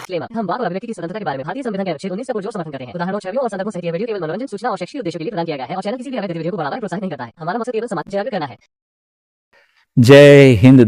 Disclaimer. हम वाक और अभिव्यक्ति की स्वतंत्रता के बारे में भारतीय संविधान के अनुच्छेद 19 से पुरजोर समर्थन करते हैं। उदाहरणों, छवियों और संदर्भों सहित यह वीडियो केवल मनोरंजन, सूचना और शैक्षिक उद्देश्यों के लिए प्रदान किया गया है और चैनल किसी भी अवैध गतिविधियों को बढ़ावा या प्रोत्साहित नहीं करता है। हमारा मकसद केवल समाज जागरूक करना है। जय हिंद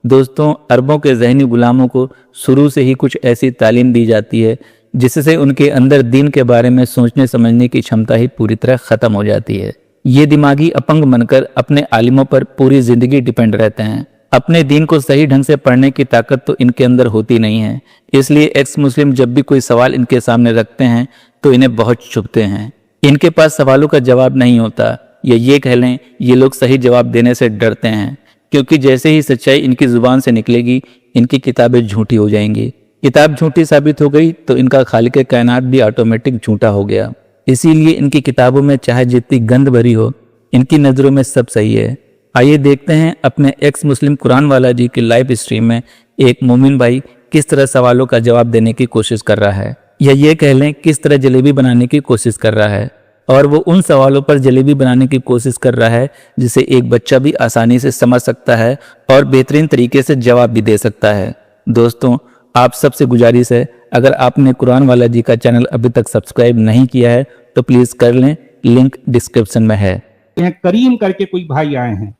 दोस्तों, अरबों के ज़हनी गुलामों को शुरू से ही कुछ ऐसी तालीम दी जाती है जिससे उनके अंदर दीन के बारे में सोचने समझने की क्षमता ही पूरी तरह ख़त्म हो जाती है। ये दिमागी अपंग बनकर अपने आलिमों पर पूरी ज़िंदगी डिपेंड रहते हैं। अपने दीन को सही ढंग से पढ़ने की ताकत तो इनके अंदर होती नहीं है, इसलिए एक्स मुस्लिम जब भी कोई सवाल इनके सामने रखते हैं तो इन्हें बहुत चुभते हैं। इनके पास सवालों का जवाब नहीं होता, या ये कह लें ये लोग सही जवाब देने से डरते हैं, क्योंकि जैसे ही सच्चाई इनकी जुबान से निकलेगी इनकी किताबें झूठी हो जाएंगी। किताब झूठी साबित हो गई तो इनका खालिक कायनात भी ऑटोमेटिक झूठा हो गया। इसीलिए इनकी किताबों में चाहे जितनी गंद भरी हो, इनकी नज़रों में सब सही है। आइए देखते हैं अपने एक्स मुस्लिम कुरान वाला जी की लाइव स्ट्रीम में एक मोमिन भाई किस तरह सवालों का जवाब देने की कोशिश कर रहा है, या ये कह लें किस तरह जलेबी बनाने की कोशिश कर रहा है। और वो उन सवालों पर जलेबी बनाने की कोशिश कर रहा है जिसे एक बच्चा भी आसानी से समझ सकता है और बेहतरीन तरीके से जवाब भी दे सकता है। दोस्तों, आप सबसे गुजारिश है, अगर आपने कुरान वाला जी का चैनल अभी तक सब्सक्राइब नहीं किया है तो प्लीज कर लें, लिंक डिस्क्रिप्शन में है। करीम करके कोई भाई आए हैं।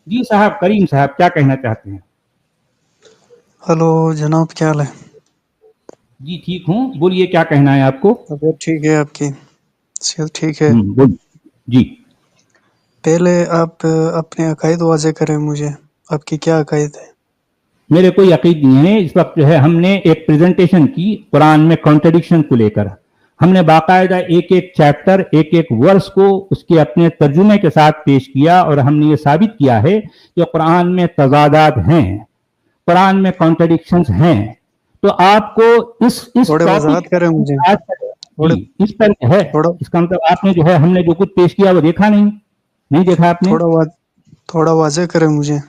जी साहब, करीम साहब क्या कहना चाहते हैं? हेलो जनाब, क्या हाल है? जी ठीक हूँ, बोलिए क्या कहना है आपको? तबीयत ठीक है आपकी? सेहत ठीक है? जी। पहले आप अपने अकायद वाज़े करें मुझे, आपकी क्या अकायद है? मेरे कोई अकीद नहीं है। इस वक्त जो है हमने एक प्रेजेंटेशन की कुरान में कॉन्ट्रडिक्शन को लेकर। हमने बाकायदा एक एक चैप्टर, एक एक वर्स को उसके अपने तर्जुमे के साथ पेश किया और हमने ये साबित किया है कि कुरान में तजादात हैं, कुरान में कॉन्ट्रडिक्शंस हैं। तो आपको इस थोड़े वजाहत करें मुझे इस पर है, इसका मतलब आपने जो है हमने जो कुछ पेश किया वो देखा नहीं देखा आपने? थोड़ा वाज़े करें मुझे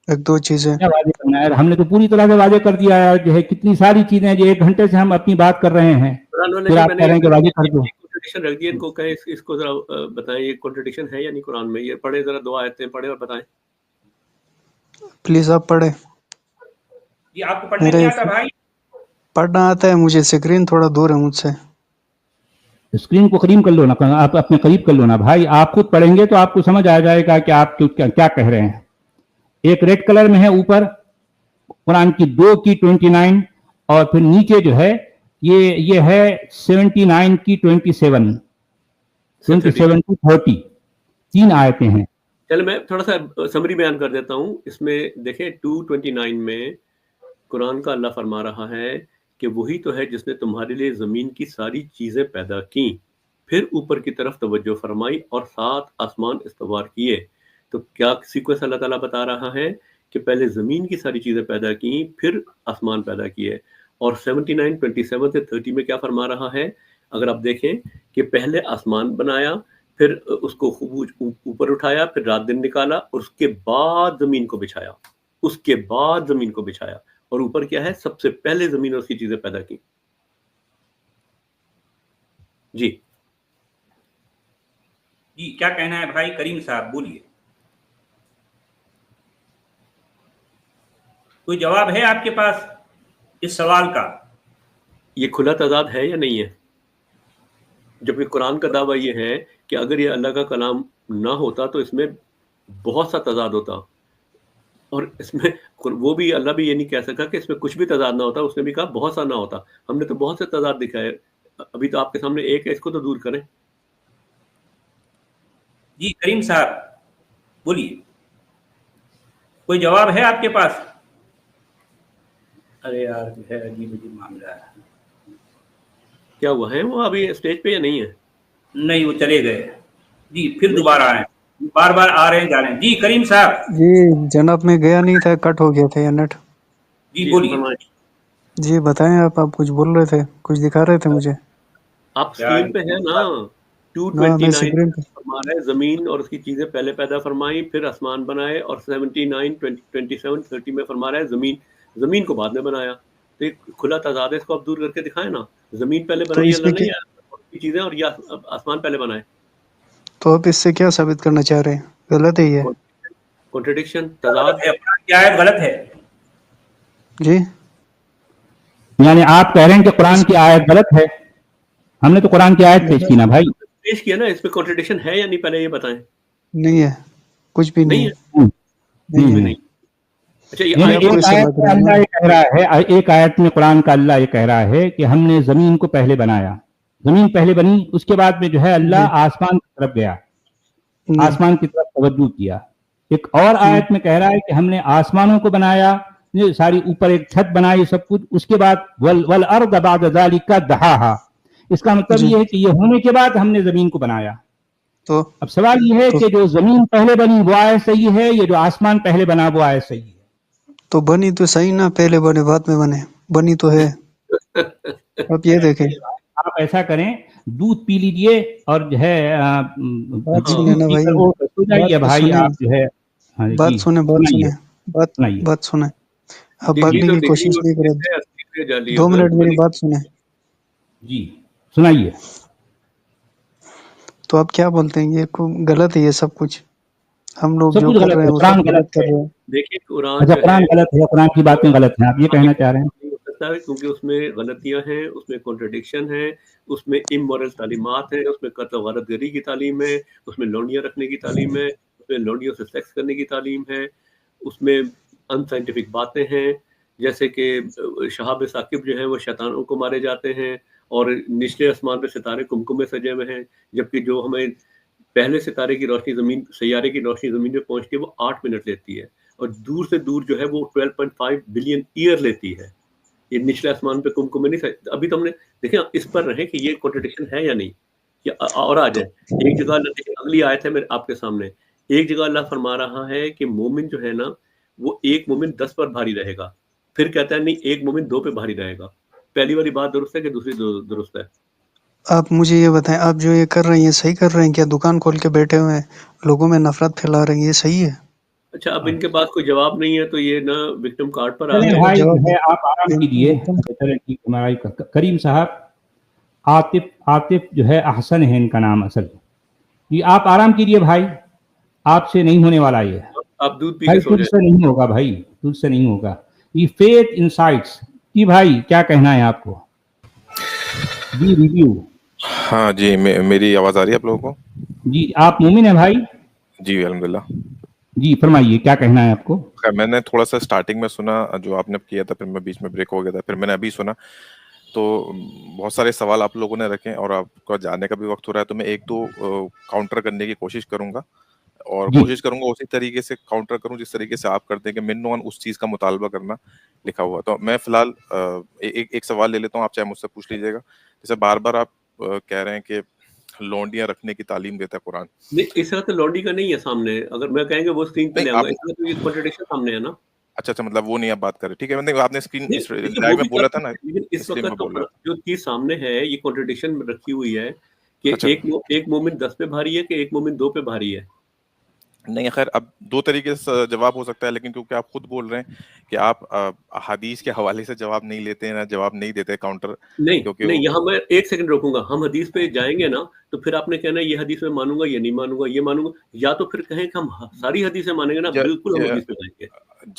एक दो चीजें। क्या वाज़े करना है? हमने तो पूरी तरह से वाज़े कर दिया है जो है, कितनी सारी चीजें जो 1 घंटे से हम अपनी बात कर रहे हैं, फिर आप कह रहे हैं कि वाज़े कर दो। कॉन्ट्रडिक्शन रख दिए, इनको कहें इसको जरा बताएं ये कॉन्ट्रडिक्शन है या नहीं कुरान में। ये पढ़े जरा, 2 आयतें पढ़े और बताएं प्लीज। आप पढ़े। ये आपको पढ़ने नहीं आता भाई? पढ़ना आता है मुझे, स्क्रीन थोड़ा दूर है मुझसे। स्क्रीन को करीब कर लो ना, आप अपने करीब कर लो ना भाई। आप खुद पढ़ेंगे तो आपको समझ आ जाएगा कि आप क्या कह रहे हैं। एक रेड कलर में है ऊपर कुरान की 2 की 29 और फिर नीचे जो है ये है 79 की 27 टू 30, 3 आयतें हैं। चलो मैं थोड़ा सा समरी बयान कर देता हूँ। इसमें देखें 229 में कुरान का अल्लाह फरमा रहा है कि वही तो है जिसने तुम्हारे लिए ज़मीन की सारी चीज़ें पैदा की, फिर ऊपर की तरफ तवज्जो फरमाई और 7 आसमान इस्तवार किए। तो क्या सीक्वेंस अल्लाह ताला बता रहा है कि पहले ज़मीन की सारी चीज़ें पैदा की, फिर आसमान पैदा किए। और 79, 27 से 30 में क्या फरमा रहा है? अगर आप देखें कि पहले आसमान बनाया, फिर उसको ऊपर उठाया, फिर रात दिन निकाला और उसके बाद ज़मीन को बिछाया। और ऊपर क्या है? सबसे पहले ज़मीन और उसकी चीज़ें पैदा की। जी क्या कहना है भाई करीम साहब, बोलिए। कोई जवाब है आपके पास इस सवाल का? ये खुला तजाद है या नहीं है? जबकि कुरान का दावा ये है कि अगर ये अल्लाह का कलाम ना होता तो इसमें बहुत सा तजाद होता, और इसमें वो भी अल्लाह भी ये नहीं कह सका कि इसमें कुछ भी तजाद ना होता, उसने भी कहा बहुत सा ना होता। हमने तो बहुत से तजाद दिखाए, अभी तो आपके सामने एक है, इसको तो दूर करें। जी करीम साहब बोलिए, कोई जवाब है आपके पास? अरे यार जो है अजीब मामला है। क्या हुआ है? वो अभी स्टेज पे या नहीं है? नहीं, वो चले गए जी, फिर दोबारा आए, बार बार आ रहे हैं जा रहे हैं। जी करीम साहब। जी जनाब, मैं गया नहीं था, कट हो गया था नेट। जी बोलिए। जी बताएं, आप कुछ बोल रहे थे, कुछ दिखा रहे थे मुझे। आप स्क्रीन पे है ना? 229 फरमा रहे जमीन और उसकी चीजें पहले पैदा फरमाई, फिर आसमान बनाए, और 79, 27, 30 में फरमा रहा है जमीन को बाद में बनाया। तो एक खुला तजाद है, इसको आप दूर करके दिखाएं ना। जमीन पहले बनाई अल्लाह ने, या चीजें और या आसमान पहले बनाए। तो आप इससे क्या साबित करना चाह रहे हैं? गलत है ये कॉन्ट्रडिक्शन, तजाद है। क्या है? गलत है जी? यानी आप कह रहे हैं कि कुरान की आयत गलत है? हमने तो कुरान की आयत पेश की ना भाई। पेश किया ना, इसमें कॉन्ट्रडिक्शन है या नहीं, पहले ये बताएं। नहीं है, कुछ भी नहीं नहीं है, है, नहीं है। नहीं। अच्छा, ये यानी आयत एक आयत में अल्लाह ये कह रहा है, एक आयत में कुरान का अल्लाह ये कह रहा है कि हमने जमीन को पहले बनाया, जमीन पहले बनी, उसके बाद में जो है अल्लाह आसमान की तरफ गया, आसमान की तरफ तवज्जो किया। एक और आयत में कह रहा है कि हमने आसमानों को बनाया, ये सारी ऊपर एक छत बनाई, सब कुछ, उसके बाद वल अर्द बाद ज़ालिका दहाहा। इसका मतलब ये है कि ये होने के बाद हमने जमीन को बनाया। तो अब सवाल ये है कि जो जमीन पहले बनी वो आयत सही है, ये जो आसमान पहले बना वो आयत सही है? तो बनी तो सही ना, पहले बने बाद में बने, बनी तो है। अब ये देखें, आप ऐसा करें, दूध पी लीजिए और जो है बात सुने ना भाई, सो जाइए भाई, सुने। आप जो है बात सुने, बात सुने। अब भागने की कोशिश नहीं करें, 2 मिनट मेरी बात सुने जी, सुनाइए। तो आप क्या बोलते हैं, ये गलत है, ये सब कुछ हम लोग सब जो कुछ कर गलत रहे है, हैं वो कुरान सब गलत कर रहे हैं। देखिए, कुरान अच्छा, जो कुरान है गलत है, कुरान की बातें गलत हैं, आप ये कहना चाह रहे हैं? नहीं हो सकता है, क्योंकि उसमें गलतियां हैं, उसमें कॉन्ट्रडिक्शन है, उसमें इमोरल तालीमात है, उसमें कत्ल वारतगरी की तालीम है, उसमें लौंडियां रखने की तालीम है, उसमें लौंडियों से सेक्स करने की तालीम है, उसमें अनसाइंटिफिक बातें हैं, जैसे कि शहाब साकिब जो है वो शैतानों को मारे जाते हैं, और निचले आसमान पे सितारे कुमकुम में सजे हुए हैं, जबकि जो हमें पहले सितारे की रोशनी जमीन, सैयारे की रोशनी जमीन पे पहुंचती है वो 8 मिनट लेती है, और दूर से दूर जो है वो 12.5 बिलियन ईयर लेती है। ये निचले आसमान पे कुमकुम में नहीं, अभी तो हमने देखे इस पर रहे कि ये कॉन्ट्रडिक्शन है या नहीं, या और आ जाए। एक जगह अगली आयत है मेरे आपके सामने, एक जगह अल्लाह फरमा रहा है कि मोमिन जो है ना, वो एक मोमिन 10 पर भारी रहेगा, फिर कहता है नहीं, एक मोमिन 2 पे भारी रहेगा। पहली वाली बात दुरुस्त है कि दूसरी दुरुस्त है? आप मुझे ये बताएं, आप जो ये कर रहे हैं ये सही कर रहे हैं क्या? दुकान खोल के बैठे हुए हैं, लोगों में नफरत फैला रहे हैं, ये सही है? अच्छा, अब इनके पास कोई जवाब नहीं है तो ये ना विक्टिम कार्ड पर आ चलें गए। भाई, जो है आप आराम कीजिए। चलें ठीक, हमारा करीम साहब, आतिफ जो है, अहसन है इनका नाम असल, ये आप आराम कीजिए भाई, आपसे नहीं होने वाला ये, आप दूध पी भाई के सो तुझसे नहीं होगा भाई, तुझसे नहीं होगा। ये फेथ इनसाइट्स की भाई क्या कहना है आपको? जी रिव्यू। हाँ जी, मेरी आवाज आ रही है आप लोगों को? जी, आप मोमिन है भाई? जी अल्हम्दुलिल्लाह। जी फरमाइए, क्या कहना है आपको? मैंने थोड़ा सा स्टार्टिंग में सुना जो आपने किया था, फिर मैं बीच में ब्रेक हो गया था, फिर मैंने अभी सुना, तो बहुत सारे सवाल आप लोगों ने रखे और आपका जाने का भी वक्त हो रहा है, तो मैं एक दो काउंटर करने की कोशिश करूंगा, और कोशिश करूंगा उसी तरीके से काउंटर करूं जिस तरीके से आप करते हैं कि मिन ऑन उस चीज का मुतालबा करना लिखा हुआ। तो मैं फिलहाल एक सवाल ले लेता हूं, आप चाहे मुझसे पूछ लीजिएगा। जैसे बार बार आप कह रहे हैं कि लौंडियां रखने की तालीम देता है कुरान। नहीं, इस तरह तो लौंडी का नहीं है सामने, अगर मैं कहेंगे वो स्क्रीन पे ले आऊंगा, इसमें तो ये कॉन्ट्रडिक्शन सामने है ना। अच्छा, मतलब वो नहीं आप बात कर रहे, ठीक है, मतलब आपने स्क्रीन लाइव में बोला था ना, लेकिन इस इसलिए वक्त मैं तो बोल रहा जो चीज सामने है, ये कॉन्ट्रडिक्शन रखी हुई है कि अच्छा। एक मोमिन 10 पे भारी है कि एक मोमिन 2 पे भारी है। नहीं, खैर अब दो तरीके से जवाब हो सकता है, लेकिन क्योंकि आप खुद बोल रहे हैं कि आप हदीस के हवाले से जवाब नहीं लेते हैं, ना जवाब नहीं देते काउंटर, नहीं क्योंकि नहीं, यहाँ मैं 1 सेकंड रोकूंगा, हम हदीस पे जाएंगे ना तो फिर आपने कहना ये हदीस में मानूंगा, ये नहीं मानूंगा, ये मानूंगा, या तो फिर कहें कि हम सारी हदीसें मानेंगे ना, बिल्कुल हम हदीस पे जाएंगे,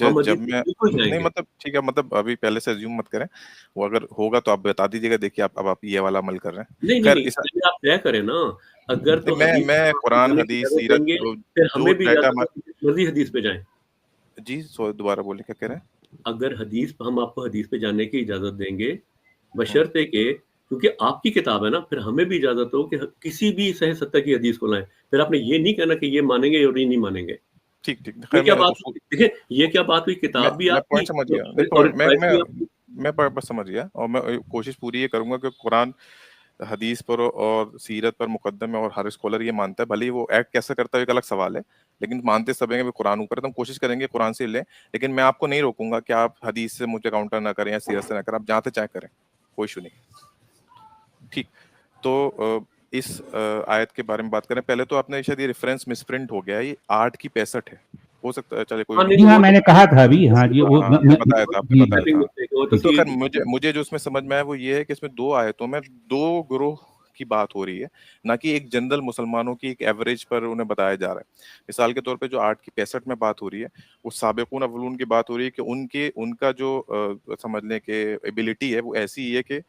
हम जब हदीस मैं बिल्कुल नहीं, जाएंगे। मतलब ठीक है, मतलब अभी पहले से अज्यूम मत करें, वो अगर होगा तो आप बता दीजिएगा। देखिए आप ये वाला अमल कर रहे हैं। नहीं नहीं खैर नहीं, पहले आप तय करें ना, अगर तो मैं कुरान, हदीस, सीरत देंगे जो फिर हमें भी डाटा मर्जी हदीस पे जाएं। जी दोबारा बोलिए, क्या कह रहे हैं? अगर हदीस हम आपको हदीस पे जाने की इजाजत देंगे, बशर्ते के, क्योंकि आपकी किताब है ना, फिर हमें भी इजाजत हो कि किसी भी सही सत्ता की हदीस को लाएं। फिर आपने ये नहीं कहना कि ये मानेंगे और ये नहीं मानेंगे। ठीक, ये क्या बात हुई? देखिए, ये क्या बात हुई, किताब भी मैं आपकी पॉइंट समझ गया। और मैं बस समझ गया, और मैं कोशिश पूरी ये करूंगा कि कुरान, हदीस पर और सीरत पर मुकद्दम है, और हर स्कॉलर ये मानता है, भले ही वो एक्ट कैसे करता है एक अलग सवाल है, लेकिन मानते सब हैं कि कुरान ऊपर है, तो हम कोशिश करेंगे कुरान से लें। लेकिन मैं आपको नहीं रोकूंगा कि आप हदीस से मुझे काउंटर ना करें या सीरत से ना करें, आप जहाँ से चाहे करें, कोई इशू नहीं। ठीक, तो इस आयत के बारे में बात करें। पहले तो आपने शायद ये रेफरेंस मिसप्रिंट हो गया है, ये 8 की 65 है, हो सकता है, चले कोई। जी हाँ, मैंने कहा था अभी, हाँ जी, वो बताया था, आपने बताया था। तो तो खैर मुझे जो इसमें समझ में आया वो ये है कि इसमें 2 आयतों में 2 ग्रोह کی بات ہو رہی ہے, نہ کہ ایک جنرل مسلمانوں کی ایک ایوریج پر انہیں بتایا جا رہا ہے. مثال کے طور پہ جو 8 کی 65 میں بات ہو رہی ہے, وہ سابقون اولون کی بات ہو رہی ہے کہ ان کا جو سمجھ لیں کہ ایبلٹی ہے وہ ایسی ہی ہے کہ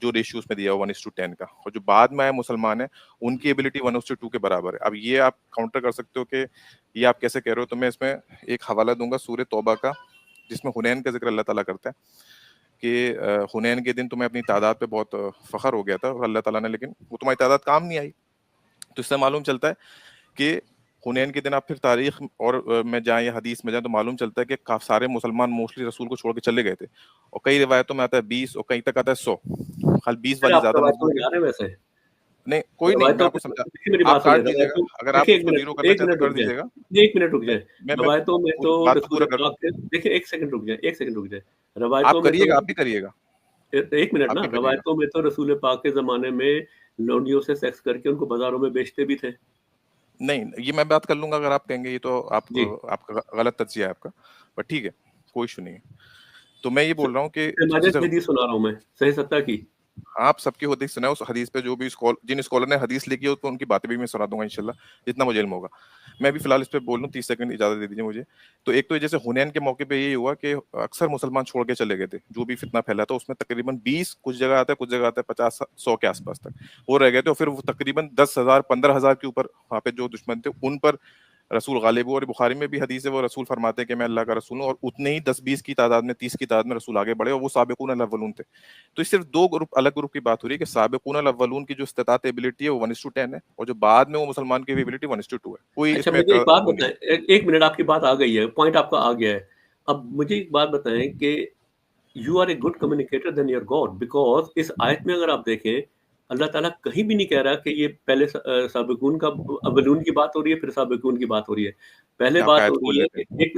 جو ریشیو اس میں دیا ہوا 1:10 کا, اور جو بعد میں آئے مسلمان ہیں ان کی ایبلٹی 1:2 کے برابر ہے. اب یہ آپ کاؤنٹر کر سکتے ہو کہ یہ آپ کیسے کہہ رہے ہو, تو میں اس میں ایک حوالہ دوں گا سورہ توبہ کا, جس میں حنین کا ذکر اللہ تعالیٰ کرتا ہے کہ حنین کے دن تمہیں اپنی تعداد پہ بہت فخر ہو گیا تھا, اور اللہ تعالیٰ نے لیکن وہ تمہاری تعداد کام نہیں آئی. تو اس سے معلوم چلتا ہے کہ حنین کے دن آپ پھر تاریخ اور میں جائیں یا حدیث میں جائیں تو معلوم چلتا ہے کہ کافی سارے مسلمان موسٹلی رسول کو چھوڑ کے چلے گئے تھے, اور کئی روایتوں میں آتا ہے 20 اور کہیں تک آتا ہے 100. خالی 20 والی زیادہ مضبوط ہے. نہیں کوئی نہیں, میں آپ کو سمجھا, آپ کاٹ دیجیے گا, اگر آپ اس کو زیرو کرنا چاہتے تو کر دیجیے گا. ایک منٹ رک جائے, روایتوں میں تو دیکھیں ایک سیکنڈ رک جائے, آپ کریے گا, آپ بھی کریے گا, ایک منٹ نا. روایتوں میں تو رسول پاک کے زمانے میں لونڈیوں سے سیکس کر کے ان کو بازاروں میں بیچتے بھی تھے. نہیں یہ میں بات کر لوں گا اگر آپ کہیں گے, یہ تو آپ کا غلط تجزیہ ہے آپ کا, پر ٹھیک ہے کوئی ایشو نہیں ہے. تو میں یہ بول رہا ہوں کہ حدیث سنا رہا ہوں میں صحیح ستہ کی, آپ سب کی حدیث سنا ہے, اس حدیث پہ جو بھی جن اسکالر نے حدیث لکھی ہے ان کی باتیں بھی میں سنا دوں گا انشاءاللہ جتنا مجھے علم ہوگا. میں بھی فی الحال اس پہ بول لوں, 30 سیکنڈ اجازت دے دیجیے مجھے. تو ایک تو جیسے حنین کے موقع پہ یہی ہوا کہ اکثر مسلمان چھوڑ کے چلے گئے تھے, جو بھی فتنہ پھیلا تھا اس میں تقریباً 20, کچھ جگہ آتا ہے 50-100 کے آس پاس تک وہ رہ گئے تھے, اور پھر وہ تقریباً 10,000-15,000 کے اوپر وہاں پہ جو دشمن تھے ان پر رسول غالب ہوا. اور بخاری میں بھی حدیث ہے, وہ رسول فرماتے ہیں کہ میں اللہ کا رسول ہوں, اور اتنے ہی 10-20 کی تعداد میں 30 کی تعداد میں رسول آگے بڑھے, اور وہ سابقون الاولون تھے. تو اس صرف 2 الگ گروپ کی بات ہو رہی ہے کہ سابقون الاولون کی جو استطاعت ایبلٹی ہے وہ 1:10 ہے, اور جو بعد میں وہ مسلمان کی ایبلٹی 1:2 ہے. کوئی اس میں ایک بات بتائیں, ایک منٹ, آپ کی بات آ گئی ہے, پوائنٹ آپ کا آ گیا ہے. اب مجھے ایک بات بتائیں کہ you are a good communicator then your God, because اس آیت میں اگر آپ دیکھیں اللہ تعالیٰ کہیں بھی نہیں کہہ رہا کہ یہ پہلے سابقون کا اولون کی بات ہو رہی ہے پھر سابقون کی بات ہو رہی ہے. پہلے بات ہو رہی ہے ایک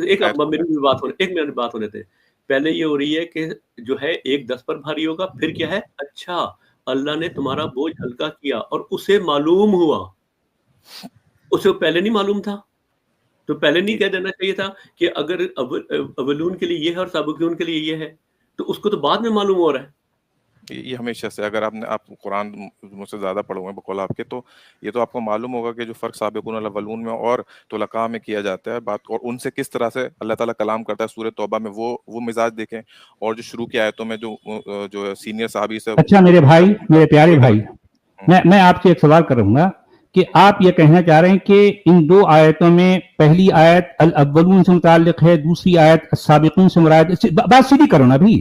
منٹ بات ہونے تھے, پہلے یہ ہو رہی ہے کہ جو ہے 1 10 پر بھاری ہوگا, پھر کیا ہے, اچھا اللہ نے تمہارا بوجھ ہلکا کیا, اور اسے معلوم ہوا, اسے پہلے نہیں معلوم تھا, تو پہلے نہیں کہہ دینا چاہیے تھا کہ اگر اولون کے لیے یہ ہے اور سابقون کے لیے یہ ہے, تو اس کو تو بعد میں معلوم ہو رہا ہے. یہ ہمیشہ سے, اگر آپ قرآن مجھ سے زیادہ پڑھو ہیں بقول آپ کے, تو یہ تو آپ کو معلوم ہوگا کہ جو فرق سابقون الاولون میں اور طلقاء میں کیا جاتا ہے بات, اور ان سے کس طرح سے اللہ تعالیٰ کلام کرتا ہے سورہ توبہ میں, وہ مزاج دیکھیں, اور جو شروع کی آیتوں میں جو سینئر صحابی سے. اچھا میرے بھائی, میرے پیارے بھائی, میں آپ سے ایک سوال کروں گا کہ آپ یہ کہنا چاہ رہے ہیں کہ ان 2 آیتوں میں پہلی آیت الاولون سے متعلق ہے, دوسری آیت السابقون سے مراد, بات سیدھی کرو نا بھی,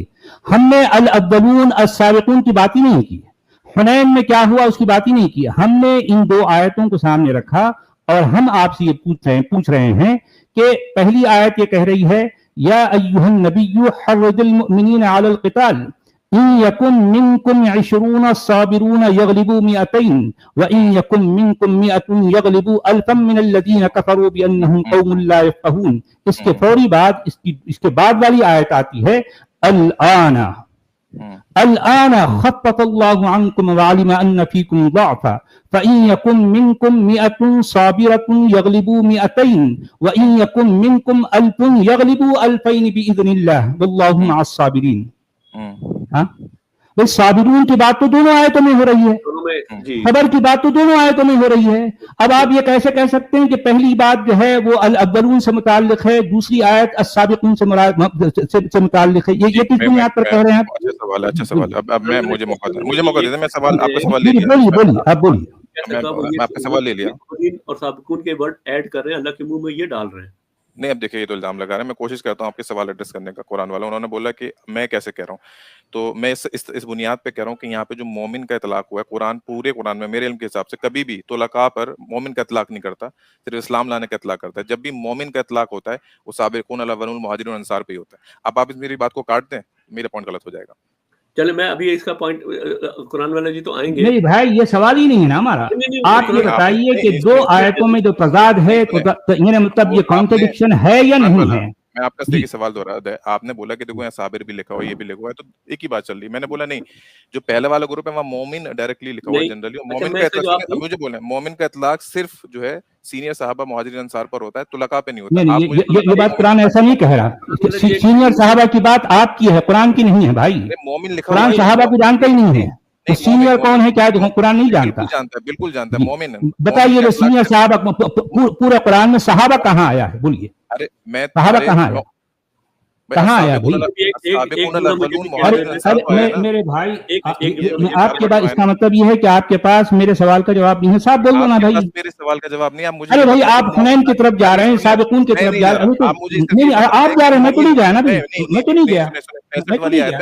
ہم نے الاولون السابقون کی بات ہی نہیں کی, حنین میں کیا ہوا اس کی بات ہی نہیں کی. ہم نے ان 2 آیتوں کو سامنے رکھا اور ہم آپ سے یہ پوچھ رہے ہیں کہ پہلی آیت یہ کہہ رہی ہے یا ایھا النبی حرض المؤمنین علی القتال ان یکن منکم 20 صابرون یغلبوا 200 وان یکن منکم 100 یغلبوا 1000 من الذین کفروا بانہم قوم لا یفقہون. اس کے فوری بعد اس کے بعد والی آیت آتی ہے الآن خفف اللہ عنکم وعلم ان فیکم ضعفا فإن یکن منکم 100 صابرة یغلبوا 200 وإن یکن منکم 1000 یغلبوا 2000 بإذن اللہ واللہ مع الصابرین. صابرون کی بات تو دونوں آیتوں میں ہو رہی ہے, خبر کی بات تو دونوں آیتوں میں ہو رہی ہے. اب آپ یہ کیسے کہہ سکتے ہیں کہ پہلی بات جو ہے وہ الاولون سے متعلق ہے, دوسری آیت السابقون سے متعلق ہے, یہ کس بنیاد پر کہہ رہے ہیں؟ اچھا سوال. اب میں مجھے موقع دے دیں, میں سوال آپ کا سوال لے لیا. بولیے آپ بولیے. میں آپ کا سوال لے لیا. اور سابقون کے ورڈ ایڈ کر رہے ہیں, اللہ کے منہ میں یہ ڈال رہے ہیں. نہیں اب دیکھیں یہ تو الزام لگا رہے ہیں, میں کوشش کرتا ہوں آپ کے سوال ایڈریس کرنے کا. قرآن والا انہوں نے بولا کہ میں کیسے کہہ رہا ہوں, تو میں اس بنیاد پہ کہہ رہا ہوں کہ یہاں پہ جو مومن کا اطلاق ہوا ہے, قرآن پورے قرآن میں میرے علم کے حساب سے کبھی بھی طلقاء پر مومن کا اطلاق نہیں کرتا, صرف اسلام لانے کا اطلاق کرتا ہے. جب بھی مومن کا اطلاق ہوتا ہے وہ سابقون الاولون المہاجرون انصار پہ ہی ہوتا ہے. اب آپ میری بات کو کاٹ دیں, میرا پوائنٹ غلط ہو جائے گا. چلے میں ابھی اس کا پوائنٹ, قرآن والا جی تو آئیں گے. نہیں بھائی یہ سوال ہی نہیں ہے نا ہمارا. آپ یہ بتائیے کہ 2 آیتوں میں جو تضاد ہے مطلب یہ کانٹرڈکشن ہے یا نہیں ہے. میں آپ کا صحیح سوال دہرا دیا. آپ نے بولا کہ دیکھو یہاں صابر بھی لکھا ہوا, یہ بھی لکھا ہوا ہے, تو ایک ہی بات چل رہی ہے. میں نے بولا نہیں, جو پہلے والا گروپ ہے وہاں مومن ڈائریکٹلی لکھا ہوا ہے جنرلی. مومن کا اطلاق مجھے بولیں, مومن کا اطلاق صرف جو ہے سینئر صحابہ مہاجرین انصار پر ہوتا ہے, طلقاء پہ نہیں ہوتا. یہ بات قرآن ایسا نہیں کہہ رہا. سینئر صحابہ کی بات آپ کی ہے, قرآن کی نہیں ہے بھائی. مومن لکھا ہوا قرآن صحابہ کو جانتا ہی نہیں ہے. तो सीनियर कौन है, क्या कुरान नहीं जानता? बिल्कुल जानता है, मोमिन है। बताइए जो सीनियर साहब पूरा कुरान में सहाबा कहाँ आया है, बोलिए। अरे मैं सहाबा कहाँ आया, कहाँ आया भाई? मेरे भाई आपके पास, इसका मतलब ये है कि आपके पास मेरे सवाल का जवाब नहीं है। साहब बोल दो ना भाई। मेरे सवाल का जवाब नहीं, आप मुझे, अरे भाई आप हुनैन की तरफ जा रहे हैं, साबिकून की तरफ जा रहे हैं, नहीं आप जा रहे हैं, मैं तो नहीं गया ना भाई, मैं तो नहीं गया।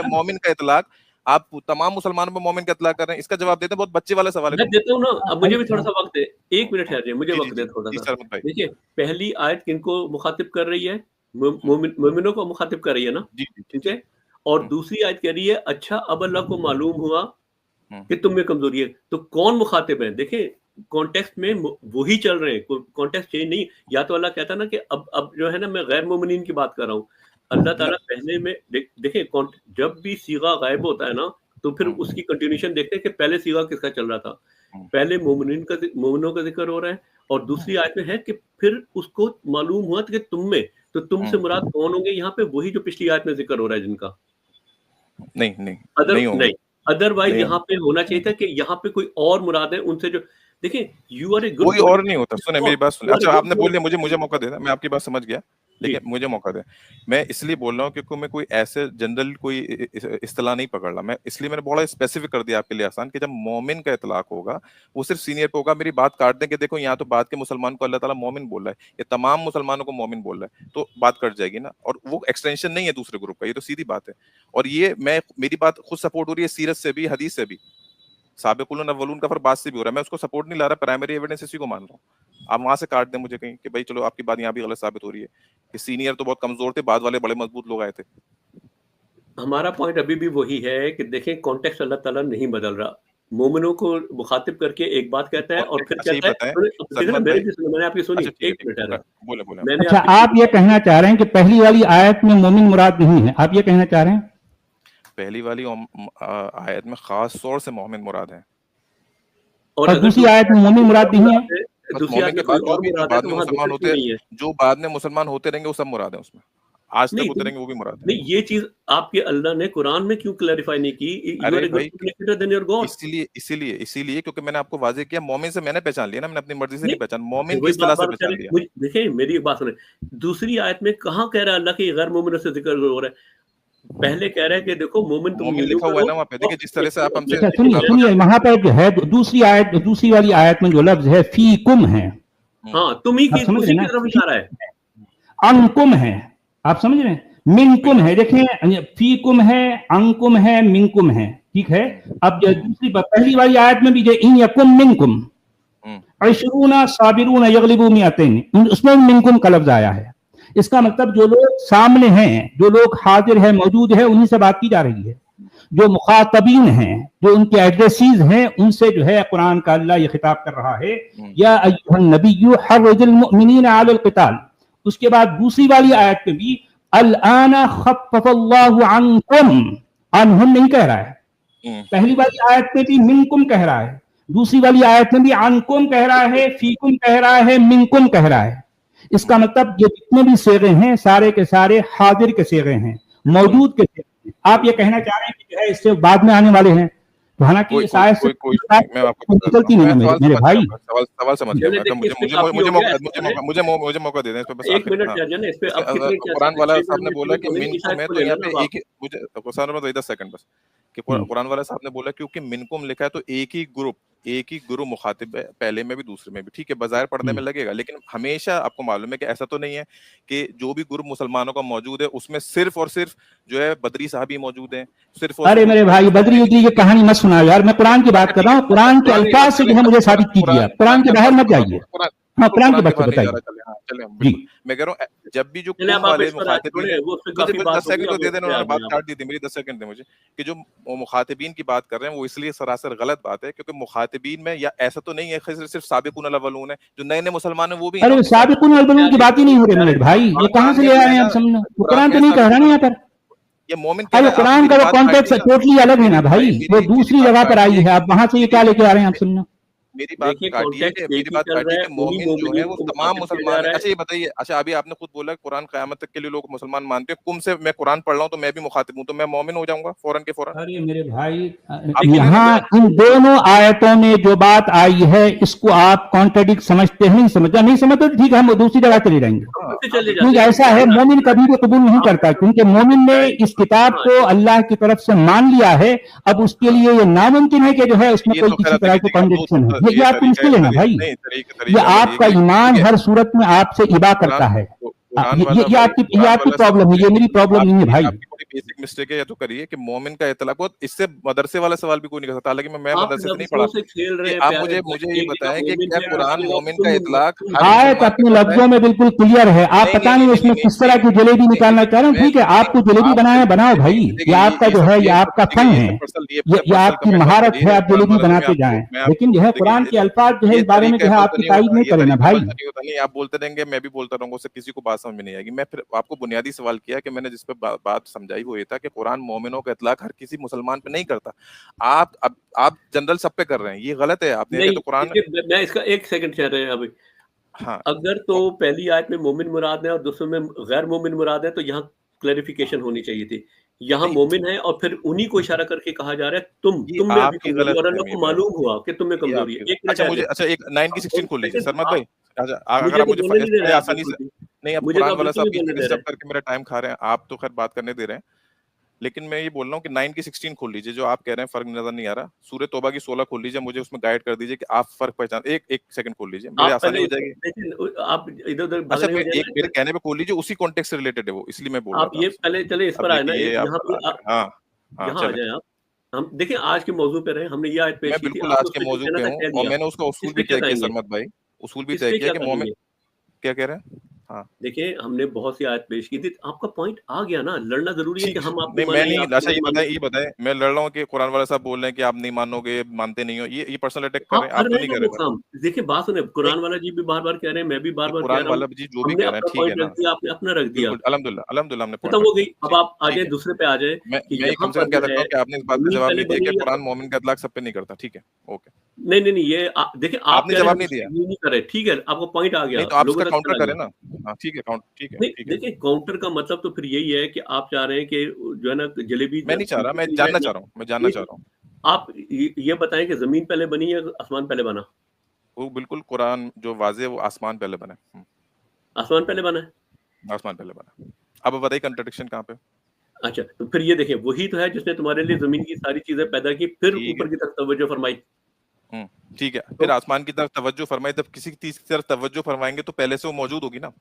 मोमिन का इतलाक आप तमाम मुसलमानों पे मोमिन का इतलाक कर रहे हैं, इसका जवाब देते हैं, बहुत बच्चे वाला सवाल है। मैं देता हूँ ना, अब मुझे भी थोड़ा सा वक्त है, 1 मिनट है, मुझे वक्त दे थोड़ा सा। देखिए पहली आयत किनको मुखातिब कर रही है? मोमिनों को मुखातिब कर रही है ना, ठीक है। और दूसरी आयत कह रही है अच्छा अब अल्लाह को मालूम हुआ कि तुम में कमजोरी है, तो कौन मुखातिब है? देखिए कॉन्टेक्स्ट में वही चल रहे हैं, कॉन्टेक्स्ट चेंज नहीं। या तो अल्लाह कहता ना कि अब जो है ना, मैं गैर मोमिनीन की बात कर रहा हूँ। अल्लाह ताला पहले में देखिए जब भी सीगा गायब होता है ना, तो फिर उसकी कंटिन्यूशन देखते हैं कि पहले सीगा किसका चल रहा था। पहले मोमिनों का जिक्र हो रहा है, और दूसरी आयत में है कि फिर उसको मालूम हुआ कि तुम में, तो तुमसे मुराद कौन होंगे? यहाँ पे वही जो पिछली आयत में जिक्र हो रहा है जिनका। नहीं अदरवाइज यहाँ पे होना चाहिए था कि यहाँ पे कोई और मुराद है उनसे, जो देखिए यू आर ए गुड, कोई और नहीं होता। सुने मेरी बात सुने। अच्छा आपने बोल दिया, मुझे मौका देना, मैं आपकी बात समझ गया, लेकिन मुझे मौका दे। मैं इसलिए बोल रहा हूँ क्योंकि मैं कोई ऐसे जनरल कोई इस्तिलाह नहीं पकड़ रहा, मैं इसलिए मैंने बड़ा स्पेसिफिक कर दिया आपके लिए आसान, कि जब मोमिन का इतलाक होगा वो सिर्फ सीनियर पे होगा। मेरी बात काट दें कि देखो यहाँ तो बात के मुसलमान को अल्लाह ताला मोमिन बोल रहा है, ये तमाम मुसलमानों को मोमिन बोल रहा है, तो बात कट जाएगी ना, और वो एक्सटेंशन नहीं है दूसरे ग्रुप का, ये तो सीधी बात है। और ये मेरी बात खुद सपोर्ट हो रही है सीरत से भी, हदीस से भी, साबिकुल अव्वलून का फिर बात से भी हो रहा है। मैं उसको सपोर्ट नहीं ला रहा, प्राइमरी एविडेंस इसी को मान रहा हूँ। आप वहां से काट दें मुझे कहीं कि भाई चलो आपकी बात यहाँ भी गलत साबित हो रही है कि सीनियर तो बहुत कमजोर थे, बाद वाले बड़े मजबूत लोग आए थे। हमारा पॉइंट अभी भी वही है कि देखें कॉन्टेक्स्ट अल्लाह ताला नहीं बदल रहा। मोमिनों को मुखातिब करके एक बात कहता है और फिर कहता है, मैंने आपकी सुनी, एक मिनट, बोले। अच्छा आप ये कहना चाह रहे हैं कि पहली वाली आयत में मोमिन मुराद नहीं है, आप ये कहना चाह रहे हैं? पहली वाली आयत में खास तौर से मोमिन मुराद है, और दूसरी आयत में मोमिन मुराद नहीं है। दूसरी आयत में बाद में मुसलमान होते हैं, जो बाद में मुसलमान होते रहेंगे वो सब मुराद है उसमें, आज तक उतरेंगे वो भी मुराद है। नहीं, ये चीज आपके अल्लाह ने कुरान में क्यों क्लैरिफाई नहीं की? इसीलिए क्योंकि मैंने आपको वाज़ेह किया, मोमिन से मैंने पहचान लिया ना, मैंने अपनी मर्जी से नहीं पहचान, मोमिन किस तरह से पहचान लिया। देखिए मेरी एक बात सुने, दूसरी आयत में कहाँ कह रहा है अल्लाह के गैर मोमिनों से जिक्र हो रहा है? पहले कह रहा है कि देखो मोमिन लिखा हुआ है ना वहाँ पे, देखिए जिस तरह से आप हमसे, सुनिए वहां पर जो है दूसरी वाली आयत में जो लफ्ज है फीकुम है, हाँ तुम ही की तरफ इशारा है, अंकुम है, आप समझ रहे हैं, मिनकुम है, देखिए फीकुम है, अंकुम है, मिनकुम है, ठीक है। अब दूसरी पहली वाली आयत में भी जो इन यकुम मिनकुम अशरूना साबिरून यगलिबू मिअतैन, उसमें मिनकुम का लफ्ज आया है। इसका मतलब जो लोग सामने हैं, जो लोग हाजिर है, मौजूद है, उन्हीं से बात की जा रही है। जो मुखातबीन हैं, जो उनके एड्रेसीज हैं, उनसे जो है कुरान का अल्लाह ये खिताब कर रहा है, या अय्युहन नबिय्यु हर्रिजिल मुमिनीना अलल क़िताल। उसके बाद दूसरी वाली आयत में भी अल-आना खफ़फ़ल्लाहु अन्कुम, अनहुम नहीं कह रहा है, पहली वाली आयत में भी मिनकुम कह रहा है, दूसरी वाली आयत में भी अन्कुम कह रहा है, फीकुम कह रहा है, मिनकुम कह रहा है। इसका मतलब ये जितने भी सेगे हैं सारे के सारे हाजिर के सेगे हैं, मौजूद के सेगे हैं। आप ये कहना चाह रहे हैं कि जो है इससे बाद में आने वाले हैं, तो हालांकि इस आयत से निकलती नहीं है मेरे भाई। सवाल समझ गया, मुझे मौका दे दें इस पे बस। एक मिनट, इस पे कुरान वाला साहब ने बोला कि मिनकुम है, तो यहाँ पे एक ही, मुझे 10 सेकंड बस, कि कुरान वाला साहब ने बोला क्योंकि मिनकुम लिखा है तो एक ही ग्रुप मुखातिब है, पहले में भी दूसरे में भी, ठीक है, बाज़ाहिर पढ़ने में लगेगा, लेकिन हमेशा आपको मालूम है कि ऐसा तो नहीं है कि जो भी ग्रुप मुसलमानों का मौजूद है उसमें सिर्फ और सिर्फ जो है बदरी साहब ही मौजूद हैं, सिर्फ। अरे मेरे भाई बदरी उदरी ये कहानी मत सुना यार, मैं कुरान की बात कर रहा हूँ, कुरान के अल्फाज से जो है मुझे साबित कीजिए, कुरान के बाहर मत जाइए। हाँ कुरान की बात बताइए जी। मैं कह रहा हूँ जब भी जो वाले मुखातिबीन, 10 सेकंड दे देना, बात काट दी थी मेरी, 10 सेकंड दे मुझे, कि जो मुखातिबीन की बात कर रहे हैं वो इसलिए सरासर गलत बात है क्योंकि मुखातिबीन में या ऐसा तो नहीं है सिर्फ साबिकुन अल-अव्वलून है, जो नए नए मुसलमान है वो भी। अरे साबिकुन अल-अव्वलून की बात ही नहीं हो रही मिनट भाई, ये कहाँ से ले आए हैं आप? समझना कुरान तो नहीं कह रहा ना यहाँ पर, ये मोमिन, अरे कुरान का वो कॉन्टेक्स्ट टोटली अलग है ना भाई, वो दूसरी जगह पर आई है, आप वहां से ये क्या लेके आ रहे हैं आप? सुनना मेरी बात देखिए काटिए, कॉन्टेक्स्ट एक मेरी ही बात चल रहा काटिए है, कि उन्हीं मोमिन जो है मोमिनीन वो को तमाम मुखातिब किया जा मुसलमान है। रहा है। अच्छा ये बताइए, अच्छा अभी आपने खुद बोला कुरान क़यामत तक के लिए लोग मुसलमान मानते हैं, कुम से मैं कुरान पढ़ रहा हूँ तो मैं भी मुखातिब हूँ, तो मैं मोमिन हो जाऊंगा फौरन के फौरन? अरे मेरे भाई, आप बोलिए ना, यहाँ इन दोनों आयतों में जो बात आई है इसको आप कॉन्ट्रडिक्ट समझते हैं, नहीं समझते? नहीं समझते तो ठीक है, हम दूसरी जगह चले जाएंगे। हाँ, से चले क्योंकि जाते हैं। ऐसा है, मोमिन कभी भी कबूल नहीं करता, क्योंकि मोमिन ने इस किताब को अल्लाह की तरफ से मान लिया है। अब उसके लिए ये नामुमकिन है कि जो है उसमें ये कोई तो किसी खैर तरह की तरीका कॉन्ट्रडिक्शन है। ये ये आपकी तरीका मुश्किल है ना भाई, नहीं, ये तरीका आपका बताइए कि ईमान ठीक है, हर सूरत में आपसे इबा करता है। कुरान ये वाला भाई, आपकी कुरान वाला प्रॉब्लम है, ये मेरी प्रॉब्लम नहीं है भाई। आपकी बड़ी बेसिक मिस्टेक है, या तो करिए कि मोमिन का इतलाक, बहुत इससे मदरसे वाला सवाल भी कोई नहीं कर सकता, हालांकि मैं आप मदरसे से नहीं लफ्जों पढ़ा। से खेल रहे कि हैं आप प्यारे मुझे भाई, ये एक जगह बताएं कि मोमिन क्या है, कुरान दूसरी जगह मोमिन का इतलाक हर आयत मुसलमान अपने पे करता है? लफ्जों में बिल्कुल क्लियर है, आप नहीं, पता नहीं, नहीं नहीं, उसमें नहीं, किस तरह की जलेबी निकालना चाह रहे हैं। ठीक है, आपको जलेबी बनाए बनाओ भाई, ये आपका जो है, ये आपका फन है, ये आपकी महारत है, आप जलेबी बनाते जाएं। लेकिन जो है कुरान के अल्फाज जो है इस बारे में जो है आपकी तारीफ नहीं करे ना भाई। नहीं, आप बोलते रहेंगे, मैं भी बोलता रहूंगा, उससे किसी को बात समझ में नहीं आएगी। मैं फिर आपको बुनियादी सवाल किया कि मैंने जिस पे बात समझाई वो ये था कि कुरान मोमिनों का इतलाक हर किसी मुसलमान पे नहीं करता। आप जनरल सब पे कर रहे हैं, ये गलत है। आपने नहीं, तो कुरान, देखिए मैं इसका एक सेकंड कह रहे हैं अभी। हाँ, अगर तो पहली आयत में मोमिन मुराद है और दूसरे में गैर मोमिन मुराद है, तो यहाँ क्लैरिफिकेशन होनी चाहिए थी। यहाँ नहीं, मोमिन है और फिर उन्हीं को इशारा करके कहा जा रहा है ये तुम में अभी आपकी कमजोरी, और अल्लाह गलतफहमी को है भाई, मालूम हुआ कि तुम में ये कमजोरी है। आपकी। एक मिनट अच्छा है मुझे, अच्छा एक 9 की 16 खोल लीजिए सरमत भाई। अच्छा अगर मुझे आप तो मुझे बोलने नहीं दे रहे आप आसानी से, बिल्कुल भी। नहीं आप मुझे तो कुरान आप वाला बिल्कुल साहब भी बीच बोलने में दे रहे डिस्टर्ब करके मेरा टाइम खा रहे हैं, आप तो खैर बात करने दे रहे हैं। लेकिन मैं ये बोल रहा हूँ कि 9 की 16 खोल लीजिए, जो आप कह रहे हैं फर्क नजर नहीं आ रहा। सूरह तौबा की 16 खोल लीजिए, मुझे उसमें गाइड कर दीजिए कि आप फर्क पहचान। एक सेकंड खोल लीजिए, मेरे आप आसानी पहले हो जाएगी। देखिए, आप इधर-उधर अच्छा भागने तो हो एक मेरे जाएगा। कहने पे खोल लीजिए, उसी कॉन्टेक्स्ट से रिलेटेड है वो, इसलिए मैं बोल रहा आप था ये आपसे। पहले चले इस अब पर आए ना, देखिए ये आप, यहाँ पे हाँ हाँ यहाँ आ चले, जाए आप। हम देखिए आज के मौजू पे रहे, हमने ये आयत मैं पेश की थी, बिल्कुल आज आपने के उसमें जो मौजू कहना पे था हूँ कह और दिया। मैंने उसका इस उसूल पे भी क्या तय किया कहेंगे? सरमत भाई, उसूल भी इस तय पे किया क्या कि मोमिन, कहेंगे? क्या कह रहे हैं? हाँ देखिए हमने बहुत सी आयत पेश की थी, आपका पॉइंट आ गया ना। लड़ना जरूरी है कि ठीक, हम आपको नहीं मैं माने या नहीं, आप अच्छा हमें माने। ये बताएं मैं लड़ रहा हूँ कि कुरान वाला साहब बोल रहे हैं कि आप नहीं मानोगे, मानते नहीं हो, ये पर्सनल अटैक कर आप रहे हैं, कर आप तो रहे हैं नहीं ना कर वो रहे काम। देखिए बात सुने, नहीं, कुरान वाला जी भी बार बार कह रहे हैं, मैं भी बार ये बार कह कुरान रहा हूँ। वाला जी जो भी हमने कह रहे हैं अपना ठीक है पॉइंट रख ना, दिया, आपने अपना रख दिया। बिल्कुल अल्हम्दुलिल्लाह हमने खत्म पॉइंट हो रख गई। दिया, अब ठीक आप आ ठीक जाए है। दूसरे पे आ जाए कि मैं ये यहाँ कम से पर कम कह जो सकता है हूँ कि आपने इस बात का जमीन जवाब पहले नहीं दिया बनी कि या कुरान मोमिन का इतलाक सब पे नहीं करता, ठीक है, ओके। नहीं ये देखिए आप आपने कह रहे हैं जवाब हम नहीं उसको दिया, agree नहीं कर रहे, ठीक है, आपको पॉइंट आ गया, नहीं तो आप लोगों इसका तक काउंटर चला करें गया। ना। हाँ ठीक है, ठीक है नहीं ठीक है। देखिए, काउंटर का मतलब तो फिर यही है कि आप चाह रहे हैं कि जो है ना जलेबी मैं नहीं चाह रहा, मैं चली जाए जानना ना। चाह रहा हूँ, मैं जानना चाह एक रहा हूँ। आप ये बताएं कि जमीन पहले बनी या आसमान पहले बना? वो बिल्कुल कुरान जो वाज़ेह है वो आसमान पहले बना है, आसमान पहले बना है। आसमान पहले बना है। अब बताइए कंट्रडिक्शन कहाँ पे? अच्छा, तो फिर ये देखिए, वही तो है जिसने तुम्हारे लिए जमीन की सारी चीजें पैदा की, फिर ठीक है, ऊपर की तरफ तवज्जो फरमाई। ठीक है, तो फिर आसमान की तरफ तवज्जो फरमाई, जब किसी चीज की तरफ तवज्जो फरमाएंगे तो पहले से वो मौजूद होगी ना,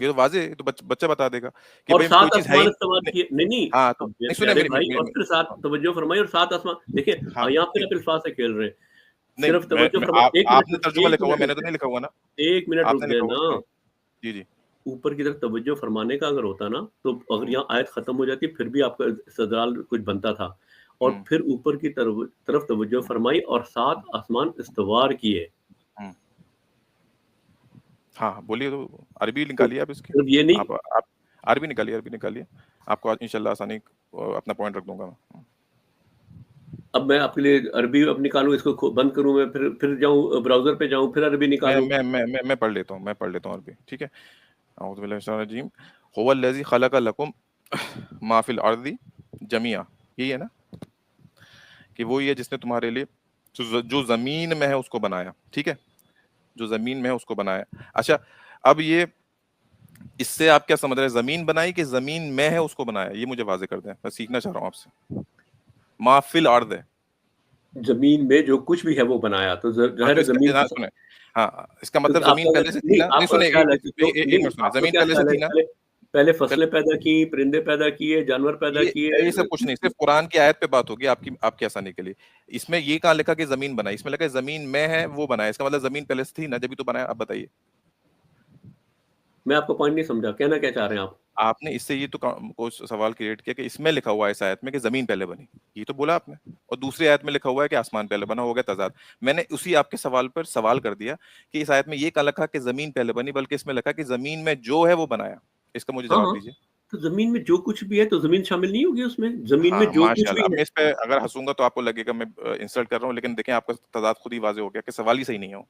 ये तो वाज़ेह है, तो बच्चा बता देगा कि और भाई कोई सात चीज है ही आसमान इस्तेमाल नहीं। किए, नहीं हाँ तो अब नहीं, सुनिए प्यारे मेरी भाई, और फिर सात तवज्जो फरमाई और सात आसमान। देखिए हाँ यहाँ फिर ठीक, आप अल्फाज से खेल रहे हैं। नहीं सिर्फ तवज्जो फरमाई, आपने तर्जुमा लिखा हुआ, मैंने तो जाए, नहीं लिखा हुआ ना, 1 मिनट रुक आपने जाए लिखा हुआ। ना। जी जी। ऊपर की तरफ तवज्जो फरमाने का अगर होता ना, तो अगर यहाँ आयत खत्म हो जाती फिर भी आपका इस्तेदलाल कुछ बनता था। और हम्म, फिर ऊपर की तरफ तवज्जो फरमाई और 7 आसमान इस्तवार किए। हम्म, हाँ बोलिए, तो अरबी निकालिए आप इसकी, सिर्फ ये नहीं, आप अरबी निकालिए, आपको आज इंशाल्लाह आसानी अपना पॉइंट रख दूंगा मैं। अब मैं आपके लिए अरबी अब निकालूं, इसको बंद करूं मैं, फिर जाऊं ब्राउजर पे जाऊं, फिर अरबी निकालूं। मैं पढ़ लेता हूँ अरबी, ठीक है। औज़ु बिल्लाहि मिनश रजीम, हुवल्लज़ी खलक़ लकुम मा फ़िल अर्ज़ि जमीआ, यही है ना, कि वो ये जिसने तुम्हारे लिए जो जमीन में है उसको बनाया, ठीक है, जो जमीन में है उसको बनाया। अच्छा अब ये इससे आप क्या समझ रहे हैं, जमीन बनाई कि जमीन में है उसको बनाया, ये मुझे वाज़ेह कर दें, मैं सीखना चाह रहा हूँ आपसे। मा फ़िल अर्ज़ है, जमीन में जो कुछ भी है वो बनाया, तो हाँ ज़ाहिर तो है इसका जमीन की। सुने, हाँ इसका तो मतलब जमीन आपका पहले से थी नहीं, ना, नहीं आपका सुने ख्याल है कि तो एक नहीं, मिनट सुने, आपका जमीन क्या पहले से ख्याल है, थी ना। पहले फसलें पैदा की, परिंदे पैदा किए, जानवर पैदा किए। ये सब कुछ नहीं, सिर्फ कुरान की आयत पे बात होगी आपकी आसानी के लिए। इसमें ये कहाँ लिखा कि जमीन बनाई, इसमें लिखा है जमीन में है वो बनाया, इसका मतलब जमीन पहले से थी ना, जब भी तो बनाया। अब बताइए, मैं आपको पॉइंट नहीं समझा, कहना क्या चाह रहे हैं आप? आपने इससे ये तो को सवाल क्रिएट किया कि इसमें लिखा हुआ है इस आयत में कि जमीन पहले बनी, ये तो बोला आपने, और दूसरी आयत में लिखा हुआ है कि आसमान पहले बना, हो गया तजाद। मैंने उसी आपके सवाल पर सवाल कर दिया कि इस आयत में ये कहाँ लिखा कि जमीन पहले बनी, बल्कि इसमें लिखा कि जमीन में जो है वो बनाया। इसका मुझे हाँ जवाब हाँ, दीजिए। تو زمین میں جو کچھ بھی ہے تو زمین شامل نہیں ہوگی اس میں. زمین میں جو کچھ بھی ہے. اس پہ اگر ہنسوں گا تو آپ کو لگے گا میں انسلٹ کر رہا ہوں, لیکن دیکھیں آپ کا تضاد خود ہی واضح ہو گیا کہ سوال ہی صحیح نہیں ہو.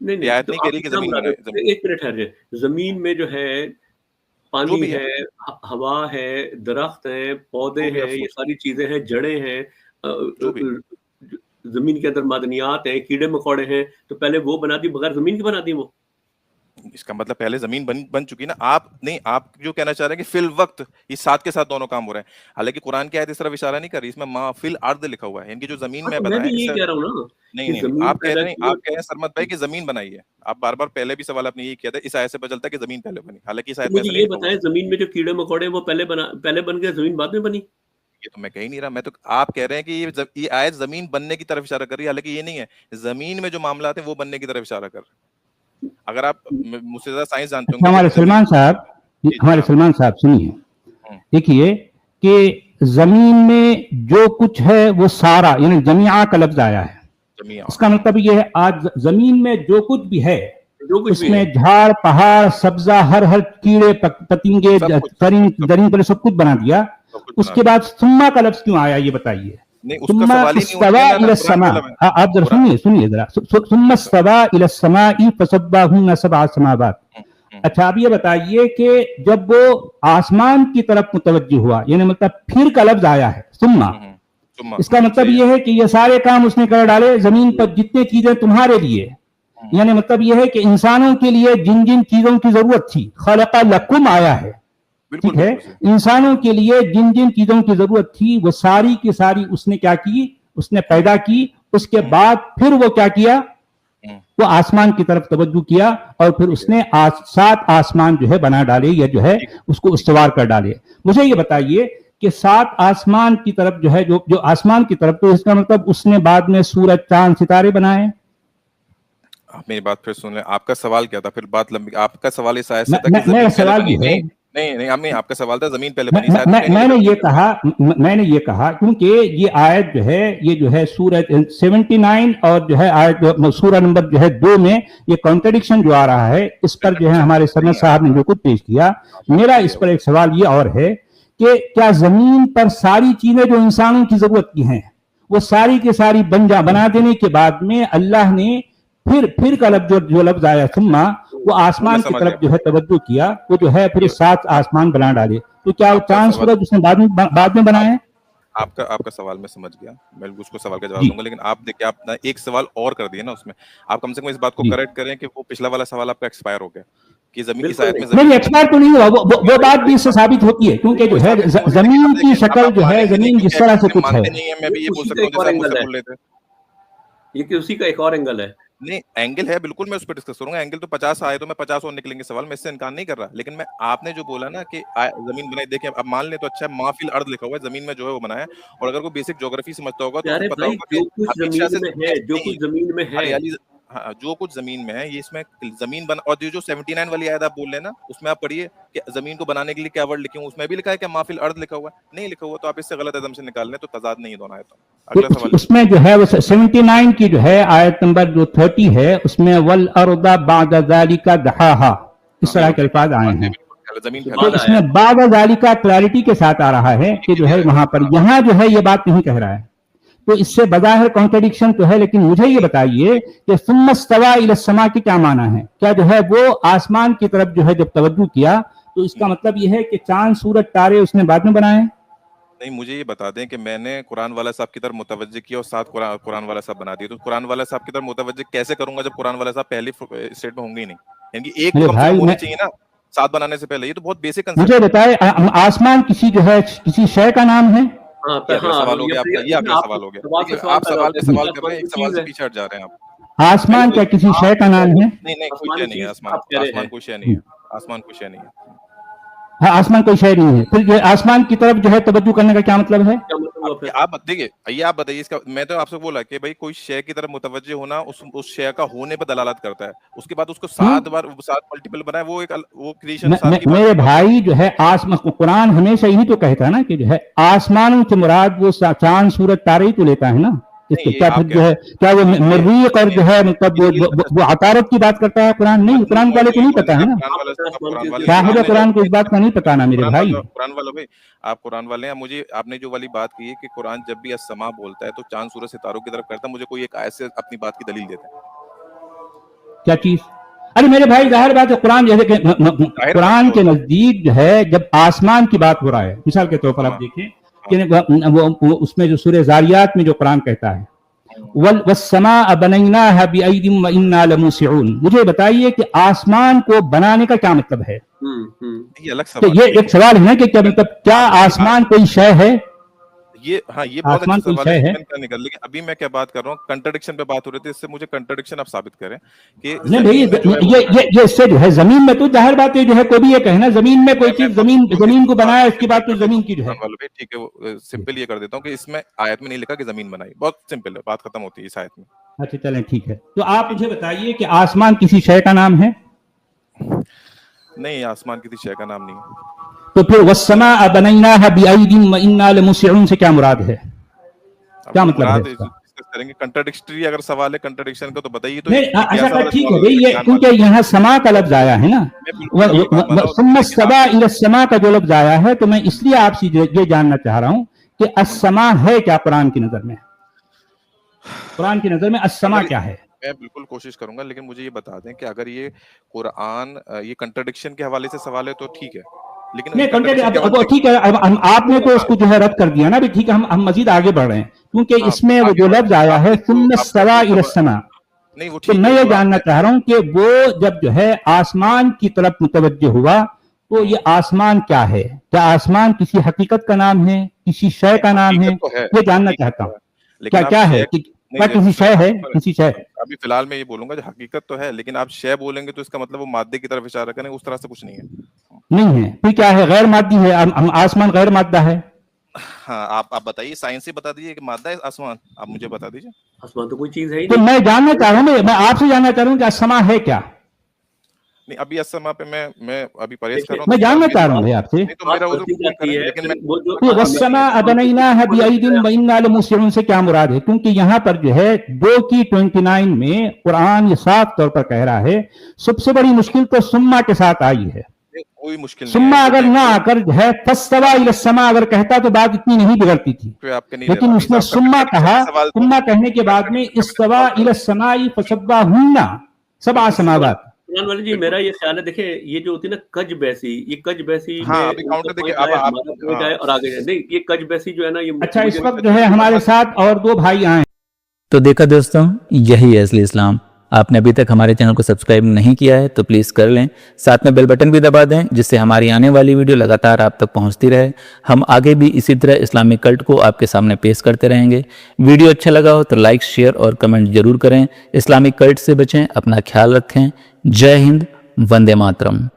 نہیں آیت نہیں کہہ رہی کہ زمین بنائے. ایک منٹ ٹھہر جائے. زمین میں جو ہے پانی ہے, ہوا ہے, درخت ہیں, پودے ہیں, یہ ساری چیزیں ہیں, جڑیں ہیں, زمین کے اندر معدنیات ہیں, کیڑے مکوڑے ہیں, تو پہلے وہ بنا دی بغیر زمین کی بنا دی وہ. اس کا مطلب پہلے زمین بن چکی نا. آپ نہیں, آپ جو کہنا چاہ رہے ہیں کہ فی الوقت یہ ساتھ کے ساتھ دونوں کام ہو رہے ہیں, حالانکہ قرآن کی آیت اس طرف اشارہ نہیں کر رہی, اس میں ما فی الارض لکھا ہوا ہے, یعنی کہ جو زمین میں بنائے. میں یہ کہہ رہا ہوں نا, نہیں آپ کہہ رہے ہیں سرمد بھائی کہ زمین بنائی ہے. آپ بار بار پہلے بھی سوال آپ نے یہ کیا تھا, اس آیت سے پتہ چلتا ہے کہ زمین پہلے بنی, حالانکہ اس آیت میں یہ بتائیں زمین میں جو کیڑے مکوڑے وہ پہلے بن گئے, زمین بعد میں بنی. یہ تو میں کہہ نہیں رہا, میں تو آپ کہہ رہے ہیں کہ یہ آیت زمین بننے کی طرف اشارہ کر رہی ہے, حالانکہ یہ نہیں ہے. زمین میں جو معاملات ہیں وہ بننے کی طرف اشارہ کر رہے ہیں. اگر آپ مجھ سے زیادہ سائنس جانتے ہوں گے. ہمارے سلمان صاحب سنیے, دیکھیے کہ زمین میں جو کچھ ہے وہ سارا, یعنی جمیعہ کا لفظ آیا ہے, اس کا مطلب یہ ہے آج زمین میں جو کچھ بھی ہے اس میں جھاڑ پہاڑ سبزہ ہر کیڑے پتنگے درین پر سب کچھ بنا دیا. اس کے بعد ثم کا لفظ کیوں آیا یہ بتائیے. ثم استوى الى السماء, آپ ذرا سنیے ذرا, ثم استوى الى السماء فسواهن سبع سماوات. اچھا اب یہ بتائیے کہ جب وہ آسمان کی طرف متوجہ ہوا, یعنی مطلب پھر کا لفظ آیا ہے ثم, اس کا مطلب یہ ہے کہ یہ سارے کام اس نے کر ڈالے زمین پر جتنے چیزیں تمہارے لیے, یعنی مطلب یہ ہے کہ انسانوں کے لیے جن جن چیزوں کی ضرورت تھی, خلق لکم آیا ہے, ٹھیک ہے, انسانوں کے لیے جن جن چیزوں کی ضرورت تھی وہ ساری کی ساری اس نے کیا کی, اس نے پیدا کی. اس کے بعد پھر وہ کیا کیا, وہ آسمان کی طرف توجہ کیا, اور پھر اس نے 7 آسمان جو ہے بنا ڈالے, یا جو ہے اس کو استوار کر ڈالے. مجھے یہ بتائیے کہ 7 آسمان کی طرف جو ہے جو آسمان کی طرف, تو اس کا مطلب اس نے بعد میں سورج چاند ستارے بنائے. آپ میری بات پھر سن لیں, آپ کا سوال کیا تھا, پھر بات لمبی. آپ کا سوال اس آیت سے تھا کہ میرا سوال یہ ہے, نہیں آپ کا سوال تھا زمین پہلے بنی. میں نے یہ کہا کیونکہ یہ آیت جو ہے سورہ 79 اور جو ہے آیت سورہ نمبر جو ہے 2 میں یہ کانٹرڈکشن جو آ رہا ہے, اس پر جو ہے ہمارے سرمد صاحب نے جو کچھ پیش کیا. میرا اس پر ایک سوال یہ اور ہے کہ کیا زمین پر ساری چیزیں جو انسانوں کی ضرورت کی ہیں وہ ساری کی ساری بنا دینے کے بعد میں اللہ نے پھر کا لفظ جو لفظ آیا ثم, وہ آسمان کی طرف جو ہے توجہ کیا, وہ جو ہے پھر 7 آسمان بنا ڈالے. تو کیا وہ چاند سورج اس نے بعد میں بنائے؟ آپ کا سوال میں سمجھ گیا, میں اس کو سوال کا جواب دوں گا, لیکن آپ دیکھیں آپ ایک سوال اور کر دیے نا اس میں. آپ کم سے کم اس بات کو کریکٹ کریں کہ وہ پچھلا والا سوال آپ کا ایکسپائر ہو گیا کہ زمین کی آیت میں نہیں ایکسپائر تو نہیں ہوا, وہ بات بھی اس سے ثابت ہوتی ہے کیونکہ جو ہے زمین کی شکل جو ہے زمین جس طرح سے کچھ ہے. میں بھی یہ بول سکتا ہوں جیسے آپ بول رہے تھے, یہ کہ اسی کا ایک اور اینگل ہے. نہیں اینگل ہے بالکل, میں اس پہ ڈسکس کروں گا. اینگل تو 50 آئے تو میں 50 اور نکلیں گے سوال, میں اس سے انکار نہیں کر رہا. لیکن میں آپ نے جو بولا نا کہ زمین بنائی, دیکھیں اب مان لیں تو اچھا ہے, ما فی الارض لکھا ہوا ہے, زمین میں جو ہے وہ بنایا ہے. اور اگر کوئی بیسک جیوگرافی سمجھتا ہوگا تو پتہ ہوگا کہ جو کچھ زمین میں ہے جو کچھ زمین میں ہے یہ اس میں زمین بنا. اور جو 79 والی آیت آپ بول رہے ہیں نا, اس میں آپ پڑھیے کہ زمین کو بنانے کے لیے کیا ورڈ لکھے ہوں, اس میں بھی لکھا ہے کہ ما فی الارض لکھا ہوا ہے, نہیں لکھا ہوا. تو آپ اس سے غلط ایگزامپشن نکال لیں, تو تضاد نہیں دونوں آیتوں. اگلا سوال اس میں جو ہے وہ 79 کی جو ہے آیت نمبر جو 30 ہے اس میں والارض بعد ذلک دحاها اس طرح کے الفاظ آئے ہیں. تو اس میں بعد ذلک کلیئرٹی کے ساتھ آ رہا ہے کہ جو ہے وہاں پر, یہاں جو ہے یہ بات نہیں کہہ رہا ہے. تو اس سے بظاہر کانٹرڈکشن تو ہے, لیکن مجھے یہ بتائیے کہ ثم استوى الى السماء کی کیا معنی ہے. کیا جو ہے وہ آسمان کی طرف جو ہے جب توجہ کیا تو اس کا مطلب یہ ہے کہ چاند سورج تارے اس نے بعد میں بنائے؟ نہیں, مجھے یہ بتا دیں کہ میں نے قرآن والا صاحب کی طرف متوجہ کیا اور 7 قرآن والا صاحب بنا دیے, تو قرآن والا صاحب کی طرف متوجہ کیسے کروں گا جب قرآن والا صاحب پہلی اسٹیٹ میں ہوں گے ہی نہیں. یعنی کہ ایک ہونا چاہیے نا 7 بنانے سے پہلے. یہ تو بہت بیسک کنسپٹ. مجھے بتائے آسمان کسی جو ہے کسی شے کا نام ہے؟ سوال ہو گیا, یہ آپ کا سوال ہو گیا. آپ سوال پہ سوال کر رہے ہیں, ایک سوال سے پیچھے ہٹ جا رہے ہیں آپ. آسمان کیا کسی شے کا نام ہے؟ نہیں کوئی شے نہیں ہے. آسمان کوئی شے نہیں ہے. آسمان کوئی شے نہیں ہے. ہاں آسمان کوئی شے نہیں ہے. پھر یہ آسمان کی طرف جو ہے توجہ کرنے کا کیا مطلب ہے؟ آپ دیکھیے, یہ آپ بتائیے اس کا. میں تو آپ سے بولا کہ بھائی کوئی شے کی طرف متوجہ ہونا اس شے کا ہونے پہ دلالت کرتا ہے. اس کے بعد اس کو 7 ملٹیپل بنائے, وہ کریشن. میرے بھائی جو ہے قرآن ہمیشہ یہی تو کہتا ہے نا کہ جو ہے آسمانوں سے مراد وہ چاند سورج تارے ہی تو لیتا ہے نا. इसके क्या फिर जो है क्या वो मरीक और जो है मतलब वो अतारत की बात करता है कुरान? नहीं, कुरान वाले को नहीं पता है ना, साहिब कुरान को इस बात का नहीं पता ना मेरे भाई। कुरान वाले भाई, आप कुरान वाले हैं, मुझे आपने जो वाली बात की है कि कुरान जब भी अस्समा बोलता है तो चांद सूरज सितारों की तरफ करता है, मुझे कोई एक आयत से अपनी बात की दलील देता है। क्या चीज? अरे मेरे भाई जाहिर बात है कुरान जैसे कुरान के नजदीक जो है जब आसमान की बात हो रहा है, मिसाल के तौर पर आप देखें कि वो उसमें जो सूरह जारियात में जो कुरान कहता है वस्समा बनैनाहा बिअयदिन व इन्ना लमूसिऊन, मुझे बताइए कि आसमान को बनाने का क्या मतलब है? ये अलग तो ये एक सवाल है ना कि क्या मतलब क्या आसमान कोई शय है? ये हाँ, ये बहुत अच्छा सवाल है, लेकिन अभी मैं क्या बात कर रहा हूँ, कंट्रडिक्शन पे बात हो रही थी, इससे मुझे कंट्रडिक्शन आप साबित करें कि नहीं भाई ये इससे जो है जमीन में तो जाहिर बात है जो है कोई भी ये कहे ना जमीन में कोई चीज जमीन को बनाया, इसकी बात तो जमीन की जो है। ठीक है, सिंपल ये कर देता हूँ कि इसमें आयत में नहीं लिखा कि जमीन बनाई, बहुत सिंपल है, बात खत्म होती है इस आयत में। अच्छा चलें ठीक है, तो आप मुझे बताइए कि आसमान किसी शय का नाम है? नहीं, आसमान किसी शय का नाम नहीं है। तो फिर वस्समा बनैनाहा बिअयदिन व इन्ना लमूसिऊन से क्या मुराद है? क्या मतलब है इसका? करेंगे कंट्राडिक्टरी अगर सवाल है कंट्राडिक्शन का तो बताइए। तो अच्छा ठीक है भाई, ये क्योंकि यहाँ समा का लफ्ज आया है ना, सुम्मा सबा इला समा का जो लफ्ज आया है, तो मैं इसलिए आपसे ये जानना चाह रहा हूँ कि अस्समा है क्या कुरान की नजर में? कुरान की नजर में अस्समा क्या है? मैं बिल्कुल कोशिश करूंगा, लेकिन मुझे ये बता दें कि अगर ये कुरान ये कंट्राडिक्शन के हवाले से सवाल है तो ठीक है, लेकिन नहीं ठीक है, अब आपने तो उसको जो है रद्द कर दिया ना, भी ठीक है, हम मजीद आगे बढ़ रहे हैं क्योंकि इसमें वो जो लफ्ज आया है सुम्मा सवा इला समा, तो मैं ये जानना चाह रहा हूँ कि वो जब जो है आसमान की तरफ मुतवज्जो हुआ तो ये आसमान क्या है? क्या आसमान किसी हकीकत का नाम है, किसी शय का नाम है? ये जानना चाहता हूँ, क्या है, क्या किसी शय है, किसी शय? अभी फिलहाल मैं ये बोलूंगा जो हकीकत तो है, लेकिन आप शय बोलेंगे तो इसका मतलब वो मादे की तरफ इशारा करें, उस तरह से कुछ नहीं है। नहीं है, फिर क्या है? गैर मादी है, हम आसमान गैर मादा है। हाँ, आप बताइए, साइंस ही बता दीजिए कि मादा है आसमान, आप मुझे बता दीजिए। आसमान तो कोई चीज है ही तो नहीं। मैं जानना चाह रहा हूँ, मैं आपसे जानना चाह रहा हूँ कि अस्समा है क्या? नहीं, अभी अस्समा पे मैं अभी परहेज कर रहा हूँ, मैं जानना चाह रहा हूँ भाई आपसे। वस्समा बनैनाहा बिअयदिन व इन्ना लमूसिऊन से क्या मुराद है? क्योंकि यहाँ पर जो है 2:29 में कुरान ये साफ तौर पर कह रहा है सबसे बड़ी मुश्किल तो सुम्मा के साथ आई है। कोई मुश्किल सुम्मा अगर ना आकर जो है फस्तवा इला समा अगर कहता तो बात इतनी नहीं बिगड़ती थी, लेकिन उसने सुम्मा कहा, सुम्मा कहने के बाद में इस्तवा इला समाई फसब्बाहुन्ना सबआ समावात। कुरान वाले जी, मेरा ये ख्याल है, देखिए ये जो होती है ना कज बैसी, ये कज बैसी हाँ, अभी काउंटर देखिए अब आप और आगे नहीं, ये कज बैसी जो है ना, ये अच्छा इस वक्त जो है हमारे साथ और 2 भाई आए। तो देखा दोस्तों, यही है असली इस्लाम। आपने अभी तक हमारे चैनल को सब्सक्राइब नहीं किया है तो प्लीज़ कर लें, साथ में बेल बटन भी दबा दें जिससे हमारी आने वाली वीडियो लगातार आप तक पहुंचती रहे। हम आगे भी इसी तरह इस्लामिक कल्ट को आपके सामने पेश करते रहेंगे। वीडियो अच्छा लगा हो तो लाइक, शेयर और कमेंट जरूर करें। इस्लामिक कल्ट से बचें, अपना ख्याल रखें। जय हिंद, वंदे मातरम।